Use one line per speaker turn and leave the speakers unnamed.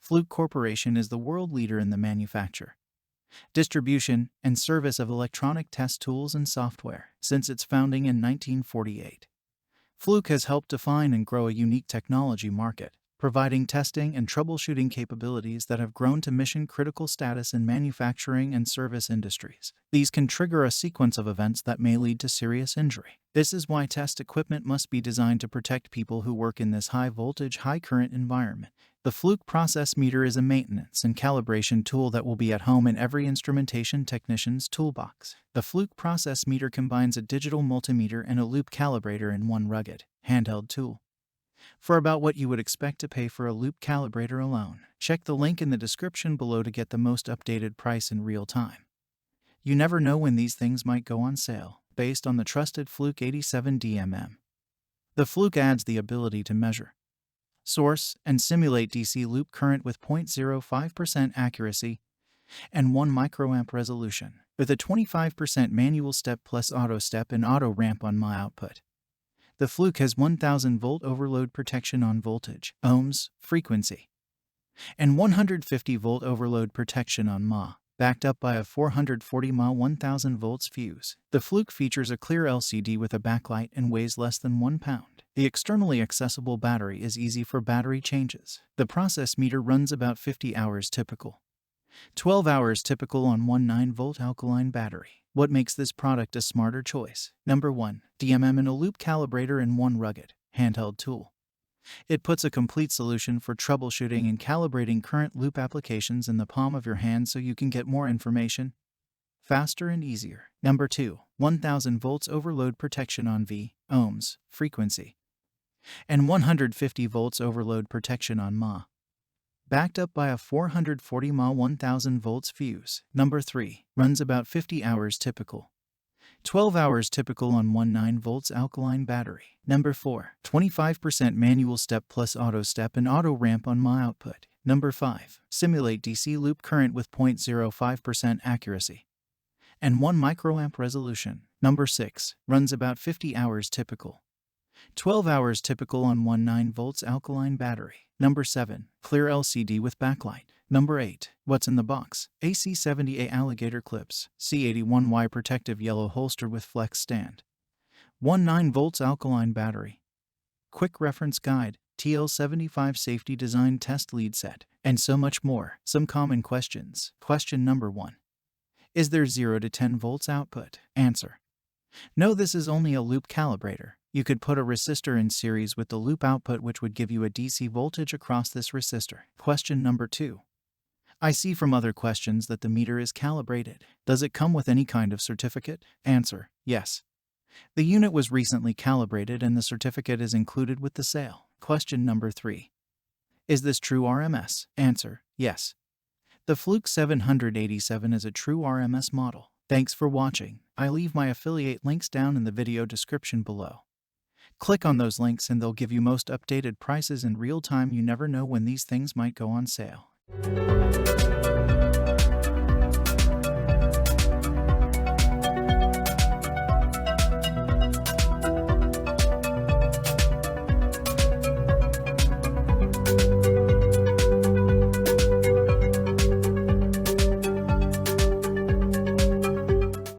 Fluke Corporation is the world leader in the manufacture, distribution, and service of electronic test tools and software since its founding in 1948. Fluke has helped define and grow a unique technology market, providing testing and troubleshooting capabilities that have grown to mission-critical status in manufacturing and service industries. These can trigger a sequence of events that may lead to serious injury. This is why test equipment must be designed to protect people who work in this high-voltage, high-current environment. The Fluke process meter is a maintenance and calibration tool that will be at home in every instrumentation technician's toolbox. The Fluke process meter combines a digital multimeter and a loop calibrator in one rugged, handheld tool. For about what you would expect to pay for a loop calibrator alone, check the link in the description below to get the most updated price in real time. You never know when these things might go on sale, based on the trusted Fluke 87 DMM. The Fluke adds the ability to measure, source, and simulate DC loop current with 0.05% accuracy and 1 microamp resolution, with a 25% manual step plus auto step and auto ramp on Ma output. The Fluke has 1000 volt overload protection on voltage, ohms, frequency, and 150 volt overload protection on Ma, backed up by a 440 mA 1000 volts fuse. The Fluke features a clear LCD with a backlight and weighs less than 1 pound. The externally accessible battery is easy for battery changes. The process meter runs about 50 hours typical, 12 hours typical on one 9-volt alkaline battery. What makes this product a smarter choice? Number 1. DMM and a loop calibrator in one rugged, handheld tool. It puts a complete solution for troubleshooting and calibrating current loop applications in the palm of your hand so you can get more information faster and easier. Number 2. 1000 volts overload protection on V, ohms, frequency, and 150 volts overload protection on Ma, backed up by a 440 mA 1000 volts fuse. Number 3. Runs about 50 hours typical, 12 hours typical on one 9-volts alkaline battery. Number 4. 25% manual step plus auto step and auto ramp on Ma output. Number 5. Simulate DC loop current with 0.05% accuracy and 1 microamp resolution. Number 6. Runs about 50 hours typical, 12 hours typical on one 9-volts alkaline battery. Number 7. Clear LCD with backlight. Number 8. What's in the box? AC70A alligator clips, C81Y protective yellow holster with flex stand, one 9-volts alkaline battery, quick reference guide, TL75 safety design test lead set, and so much more. Some common questions. Question number 1. Is there 0 to 10 volts output? Answer: no, this is only a loop calibrator. You could put a resistor in series with the loop output, which would give you a DC voltage across this resistor. Question number 2. I see from other questions that the meter is calibrated. Does it come with any kind of certificate? Answer: yes. The unit was recently calibrated and the certificate is included with the sale. Question number 3. Is this true RMS? Answer: yes. The Fluke 787 is a true RMS model. Thanks for watching. I leave my affiliate links down in the video description below. Click on those links and they'll give you most updated prices in real time. You never know when these things might go on sale.